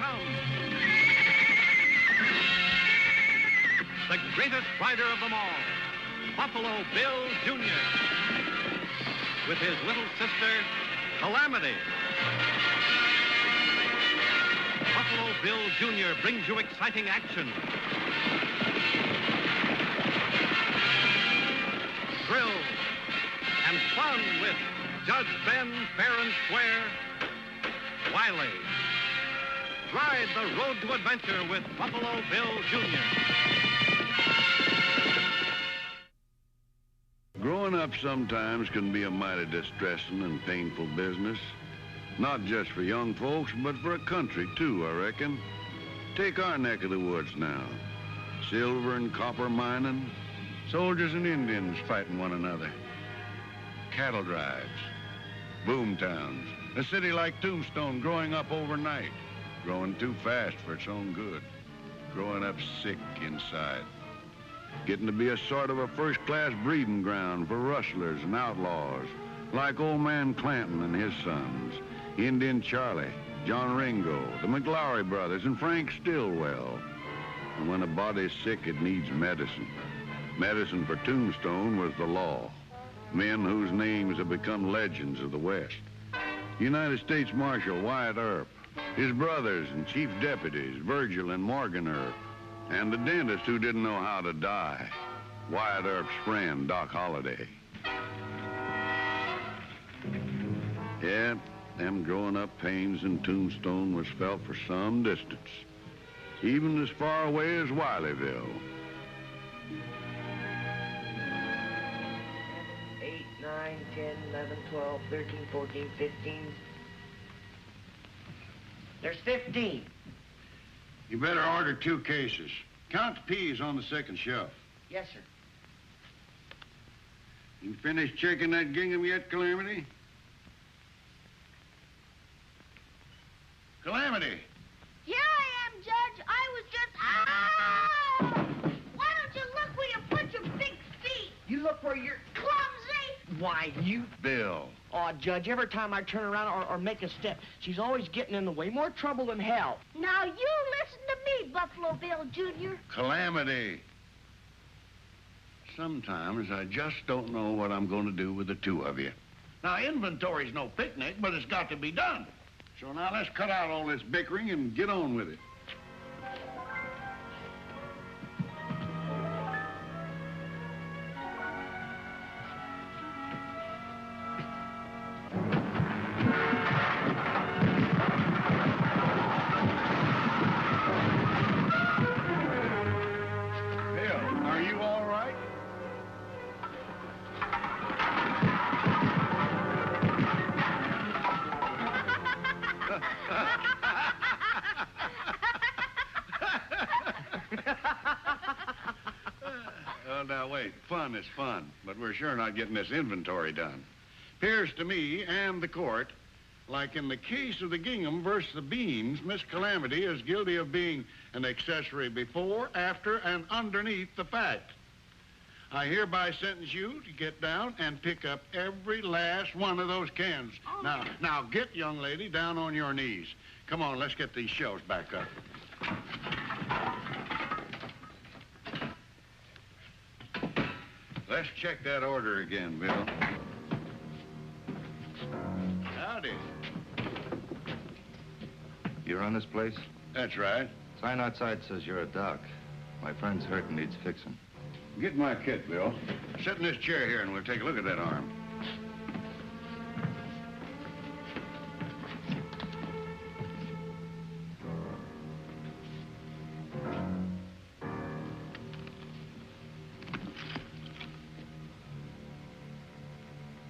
comes. The greatest rider of them all, Buffalo Bill Jr. with his little sister, Calamity. Buffalo Bill Jr. brings you exciting action, thrill, and fun with Judge Ben fair and square, Wiley. Ride the road to adventure with Buffalo Bill Jr. Growing up sometimes can be a mighty distressing and painful business. Not just for young folks, but for a country, too, I reckon. Take our neck of the woods now. Silver and copper mining, soldiers and Indians fighting one another. Cattle drives, boom towns, a city like Tombstone growing up overnight, growing too fast for its own good, growing up sick inside. Getting to be a sort of a first-class breeding ground for rustlers and outlaws, like old man Clanton and his sons, Indian Charlie, John Ringo, the McLaury brothers, and Frank Stillwell. And when a body's sick, it needs medicine. Medicine for Tombstone was the law. Men whose names have become legends of the West. United States Marshal Wyatt Earp, his brothers and chief deputies, Virgil and Morgan Earp, and the dentist who didn't know how to die, Wyatt Earp's friend, Doc Holliday. Yeah, them growing up pains in Tombstone was felt for some distance, even as far away as Wileyville. 8, 9, 10, 11, 12, 13, 14, 15. There's 15. You better order 2 cases. Count the peas on the second shelf. Yes, sir. You finished checking that gingham yet, Calamity? Calamity! Here I am, Judge. I was just... Ah! Why don't you look where you put your big feet? You look where you're... Clumsy! Why, you... Bill. Oh, Judge, every time I turn around or make a step, she's always getting in the way. More trouble than hell. Now you listen to me, Buffalo Bill Jr. Calamity. Sometimes I just don't know what I'm going to do with the 2 of you. Now, inventory's no picnic, but it's got to be done. So now let's cut out all this bickering and get on with it. Bill, are you all right? Oh, now, wait. Fun is fun, but we're sure not getting this inventory done. Appears to me and the court, like in the case of the gingham versus the beans, Miss Calamity is guilty of being an accessory before, after, and underneath the fact. I hereby sentence you to get down and pick up every last one of those cans. Oh. Now, get, young lady, down on your knees. Come on, let's get these shelves back up. Let's check that order again, Bill. Howdy. You run this place? That's right. Sign outside says you're a doc. My friend's hurt and needs fixing. Get my kit, Bill. Sit in this chair here and we'll take a look at that arm.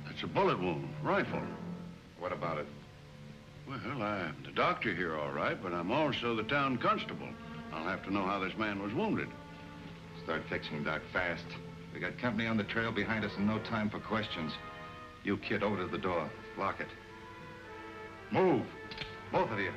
That's a bullet wound, rifle. What about it? Well, I'm the doctor here, all right, but I'm also the town constable. I'll have to know how this man was wounded. Start fixing, Doc, fast. We got company on the trail behind us and no time for questions. You, kid, over to the door. Lock it. Move. Both of you.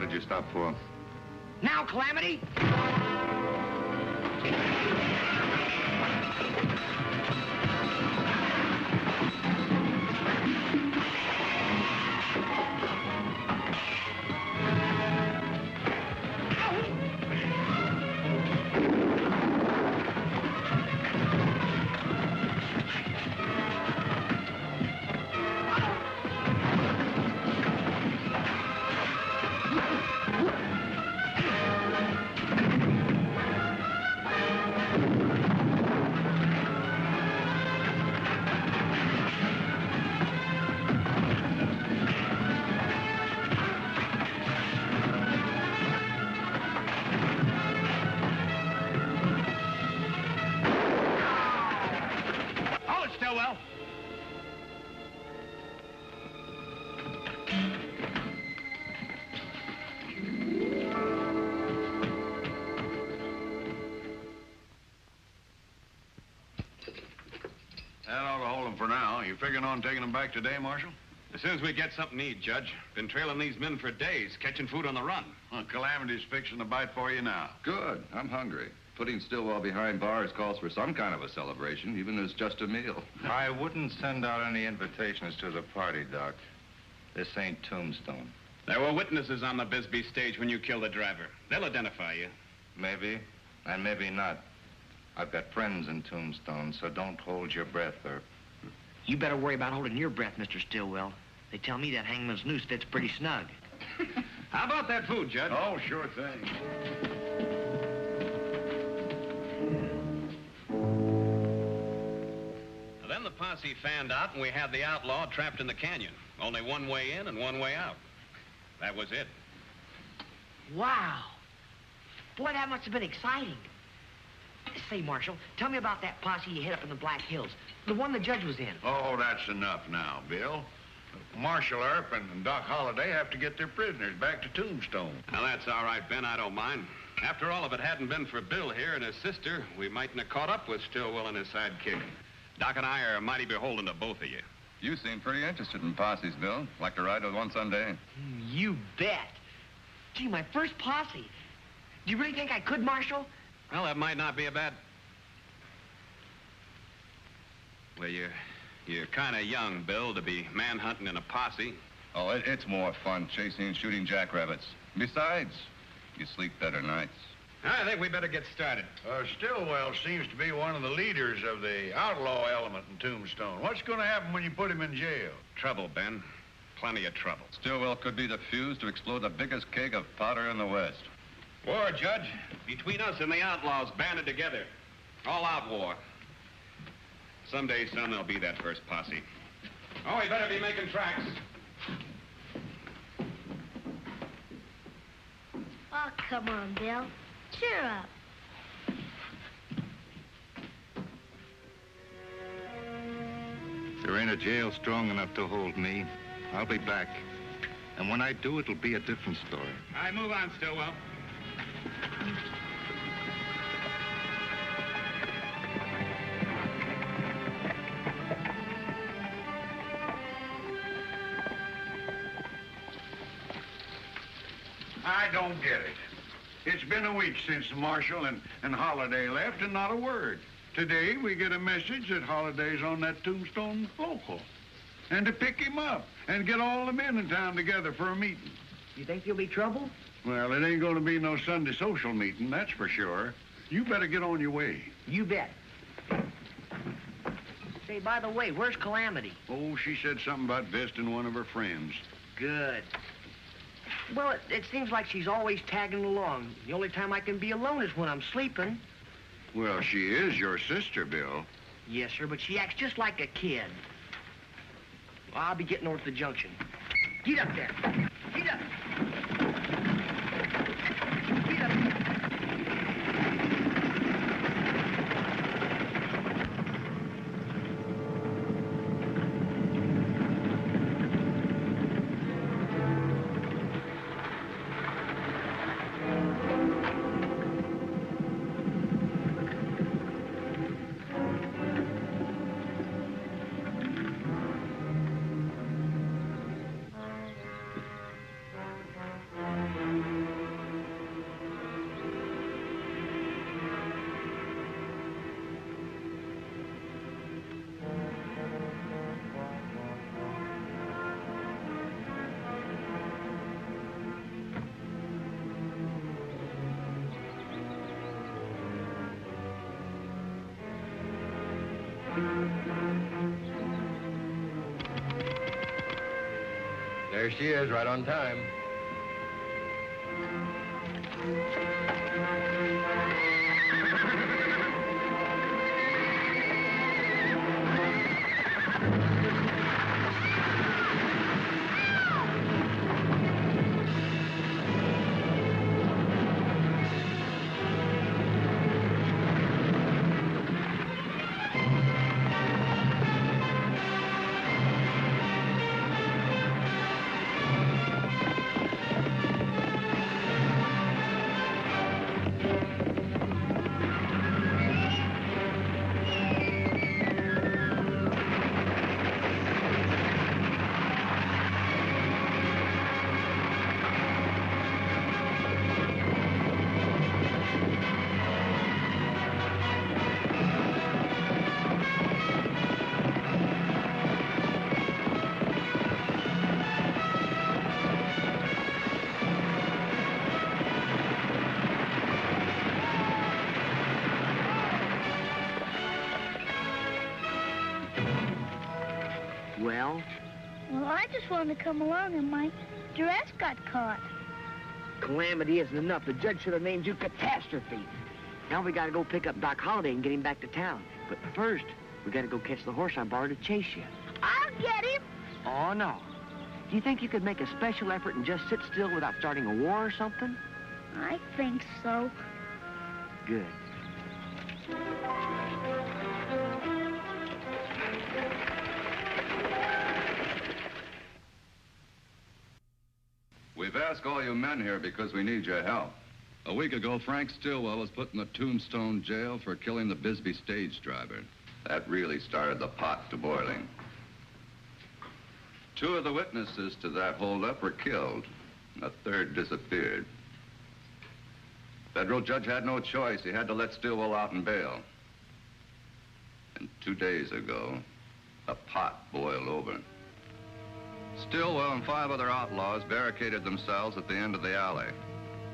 did you stop for? Now, Calamity! Hold it, Stillwell. That ought to hold them for now. You figuring on taking them back today, Marshal? As soon as we get something to eat, Judge. Been trailing these men for days, catching food on the run. Well, Calamity's fixing a bite for you now. Good. I'm hungry. Putting Stillwell behind bars calls for some kind of a celebration, even as just a meal. I wouldn't send out any invitations to the party, Doc. This ain't Tombstone. There were witnesses on the Bisbee stage when you killed the driver. They'll identify you. Maybe, and maybe not. I've got friends in Tombstone, so don't hold your breath, or... You better worry about holding your breath, Mr. Stillwell. They tell me that hangman's noose fits pretty snug. How about that food, Judge? Oh, sure thing. Then the posse fanned out, and we had the outlaw trapped in the canyon. Only one way in and one way out. That was it. Wow. Boy, that must have been exciting. Say, Marshal, tell me about that posse you hit up in the Black Hills. The one the judge was in. Oh, that's enough now, Bill. Marshal Earp and Doc Holliday have to get their prisoners back to Tombstone. Now, that's all right, Ben. I don't mind. After all, if it hadn't been for Bill here and his sister, we mightn't have caught up with Stillwell and his sidekick. Doc and I are mighty beholden to both of you. You seem pretty interested in posses, Bill. Like to ride with one someday. You bet. Gee, my first posse. Do you really think I could, Marshal? Well, that might not be a bad... Well, you're kind of young, Bill, to be manhunting in a posse. Oh, it's more fun chasing and shooting jackrabbits. Besides, you sleep better nights. I think we better get started. Stillwell seems to be one of the leaders of the outlaw element in Tombstone. What's going to happen when you put him in jail? Trouble, Ben. Plenty of trouble. Stillwell could be the fuse to explode the biggest keg of powder in the West. War, Judge. Between us and the outlaws banded together. All-out war. Someday, son, there'll be that first posse. Oh, we better be making tracks. Oh, come on, Bill. Cheer up. If there ain't a jail strong enough to hold me, I'll be back. And when I do, it'll be a different story. All right, move on, Stillwell. I don't get it. It's been a week since the Marshal and Holliday left, and not a word. Today, we get a message that Holliday's on that Tombstone local. And to pick him up and get all the men in town together for a meeting. You think there'll be trouble? Well, it ain't going to be no Sunday social meeting, that's for sure. You better get on your way. You bet. Say, by the way, where's Calamity? Oh, she said something about visiting one of her friends. Good. Well, it seems like she's always tagging along. The only time I can be alone is when I'm sleeping. Well, she is your sister, Bill. Yes, sir, but she acts just like a kid. Well, I'll be getting over to the junction. Get up there. Get up. Get up there. There she is, right on time. Well? Well, I just wanted to come along and my dress got caught. Calamity isn't enough. The judge should have named you Catastrophe. Now we gotta go pick up Doc Holliday and get him back to town. But first, we gotta go catch the horse I borrowed to chase you. I'll get him. Oh, no. Do you think you could make a special effort and just sit still without starting a war or something? I think so. Good. We've asked all you men here because we need your help. A week ago, Frank Stillwell was put in the Tombstone jail for killing the Bisbee stage driver. That really started the pot to boiling. 2 of the witnesses to that holdup were killed. A third disappeared. Federal judge had no choice. He had to let Stillwell out on bail. And 2 days ago, the pot boiled over. Stillwell and 5 other outlaws barricaded themselves at the end of the alley.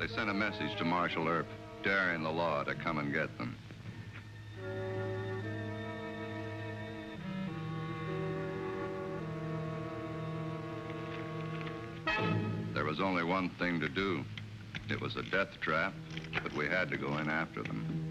They sent a message to Marshal Earp, daring the law to come and get them. There was only one thing to do. It was a death trap, but we had to go in after them.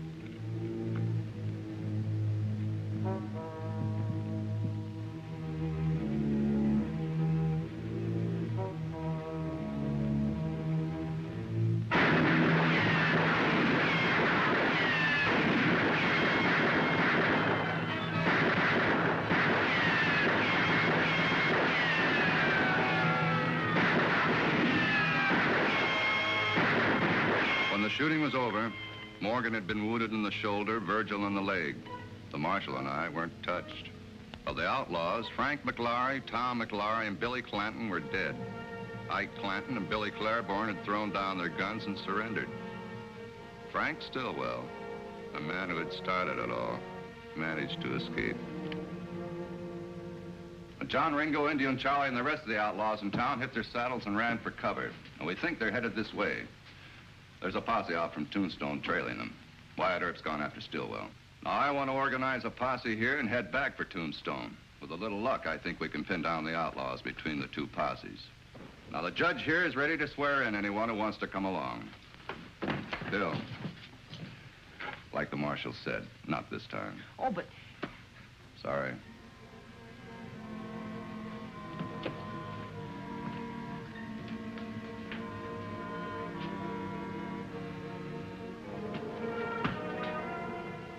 When the shooting was over, Morgan had been wounded in the shoulder, Virgil in the leg. The marshal and I weren't touched. Of the outlaws, Frank McLaury, Tom McLaury, and Billy Clanton were dead. Ike Clanton and Billy Claiborne had thrown down their guns and surrendered. Frank Stillwell, the man who had started it all, managed to escape. John Ringo, Indian Charlie, and the rest of the outlaws in town hit their saddles and ran for cover. And we think they're headed this way. There's a posse out from Tombstone trailing them. Wyatt Earp's gone after Stillwell. Now, I want to organize a posse here and head back for Tombstone. With a little luck, I think we can pin down the outlaws between the 2 posses. Now, the judge here is ready to swear in anyone who wants to come along. Bill, like the marshal said, not this time. Oh, but... Sorry.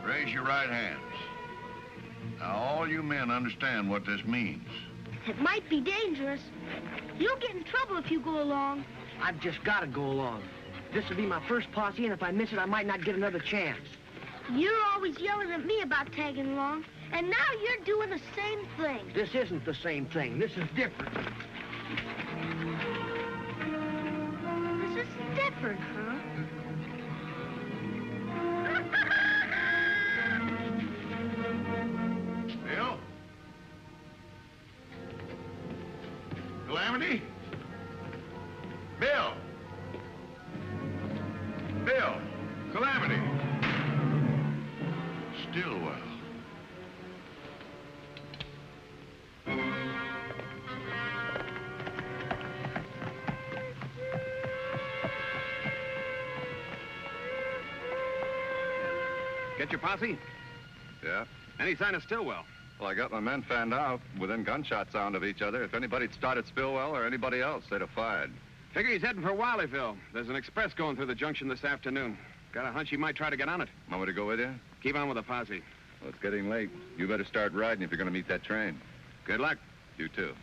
Raise your right hands. Now, all you men understand what this means. It might be dangerous. You'll get in trouble if you go along. I've just got to go along. This will be my first posse, and if I miss it, I might not get another chance. You're always yelling at me about tagging along, and now you're doing the same thing. This isn't the same thing. This is different. This is different, huh? Bill? Calamity? Bill? Bill? Calamity? Stillwell. Get your posse? Yeah. Any sign of Stillwell? Well, I got my men fanned out within gunshot sound of each other. If anybody'd started Spillwell or anybody else, they'd have fired. Figure he's heading for Wileyville. There's an express going through the junction this afternoon. Got a hunch he might try to get on it. Want me to go with you? Keep on with the posse. Well, it's getting late. You better start riding if you're going to meet that train. Good luck. You too.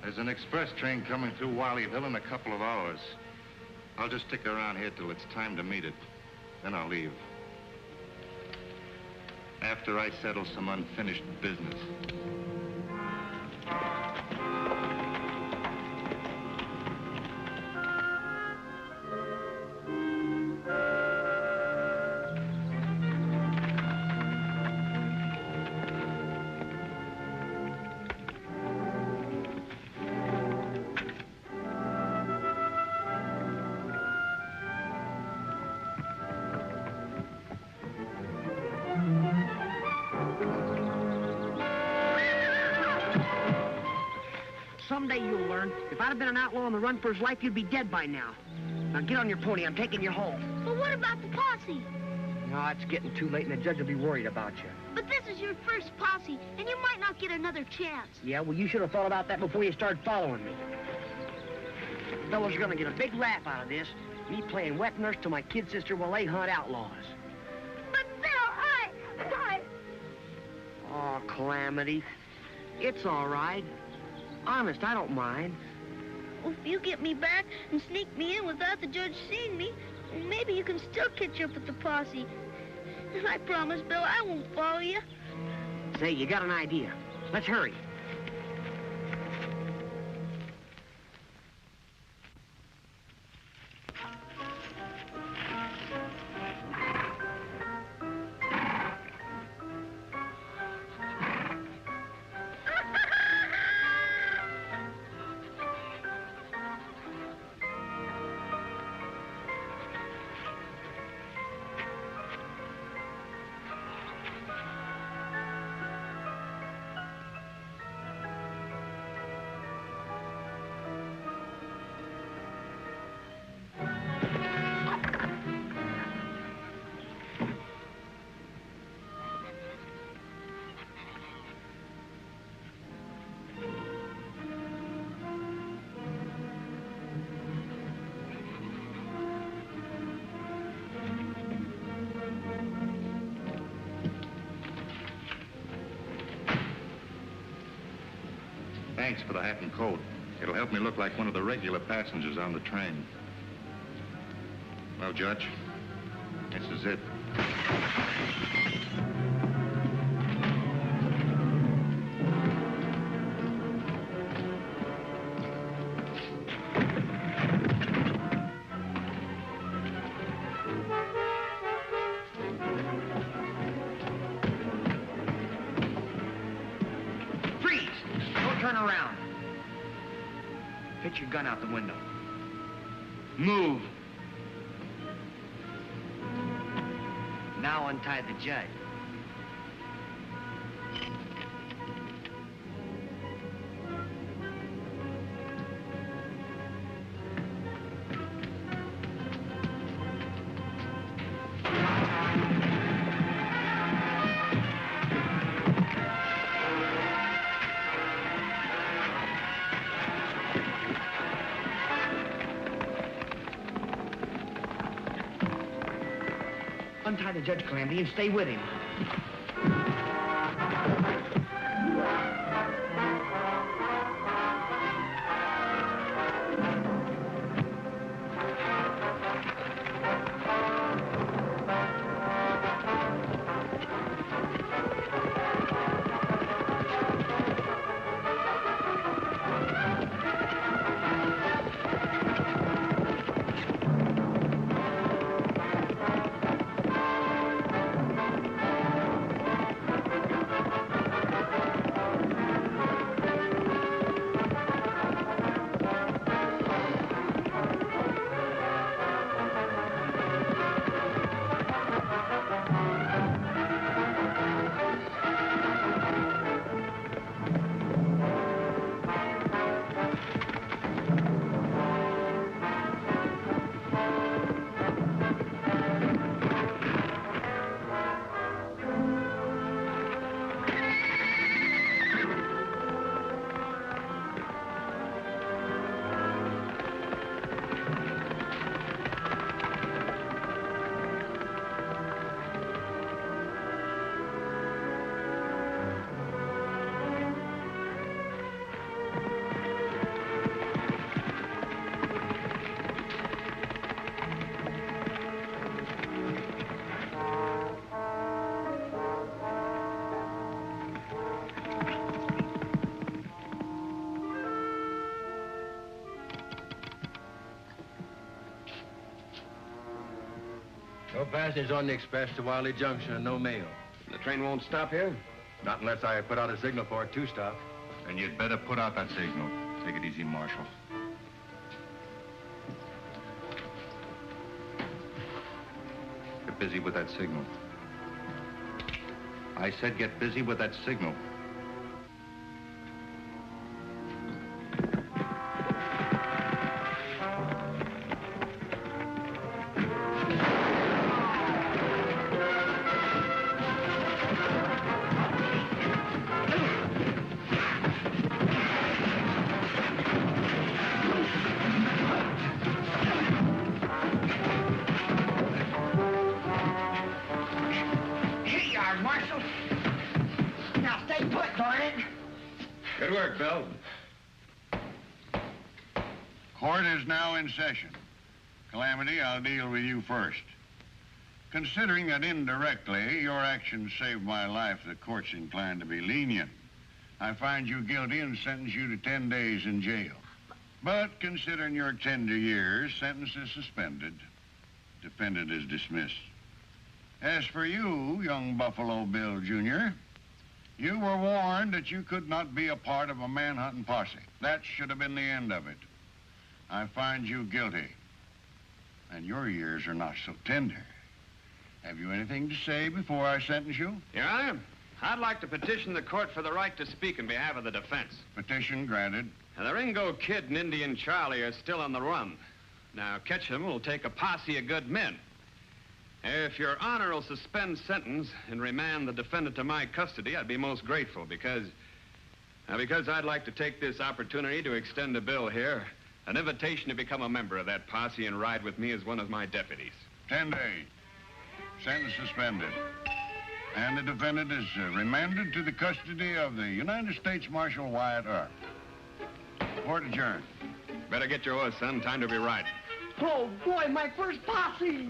There's an express train coming through Wileyville in a couple of hours. I'll just stick around here till it's time to meet it. Then I'll leave. After I settle some unfinished business. Someday you'll learn. If I'd have been an outlaw on the run for his life, you'd be dead by now. Now get on your pony. I'm taking you home. But what about the posse? No, it's getting too late, and the judge will be worried about you. But this is your first posse, and you might not get another chance. Yeah, well, you should have thought about that before you started following me. Fellas are gonna get a big laugh out of this. Me playing wet nurse to my kid sister while they hunt outlaws. But Bill, Oh, Calamity. It's all right. Honest, I don't mind. Well, if you get me back and sneak me in without the judge seeing me, maybe you can still catch up with the posse. And I promise, Bill, I won't follow you. Say, you got an idea. Let's hurry. Thanks for the hat and coat. It'll help me look like one of the regular passengers on the train. Well, Judge, this is it. Turn around. Pitch your gun out the window. Move. Now untie the judge. untie the judge, Calamity, and stay with him. No passengers on the express to Wiley Junction and no mail. The train won't stop here? Not unless I put out a signal for it to stop. And you'd better put out that signal. Take it easy, Marshal. Get busy with that signal. I said get busy with that signal. Good work, Bill. Court is now in session. Calamity, I'll deal with you first. Considering that indirectly your actions saved my life, the court's inclined to be lenient. I find you guilty and sentence you to 10 days in jail. But considering your tender years, sentence is suspended. Defendant is dismissed. As for you, young Buffalo Bill Jr., you were warned that you could not be a part of a manhunting posse. That should have been the end of it. I find you guilty. And your years are not so tender. Have you anything to say before I sentence you? Your Honor, I'd like to petition the court for the right to speak in behalf of the defense. Petition granted. Now, the Ringo Kid and Indian Charlie are still on the run. Now, Ketchum will take a posse of good men. If Your Honor will suspend sentence and remand the defendant to my custody, I'd be most grateful because I'd like to take this opportunity to extend to Bill here an invitation to become a member of that posse and ride with me as one of my deputies. 10 days. Sentence suspended. And the defendant is remanded to the custody of the United States Marshal Wyatt Earp. Court adjourned. Better get your horse, son. Time to be riding. Oh, boy, my first posse!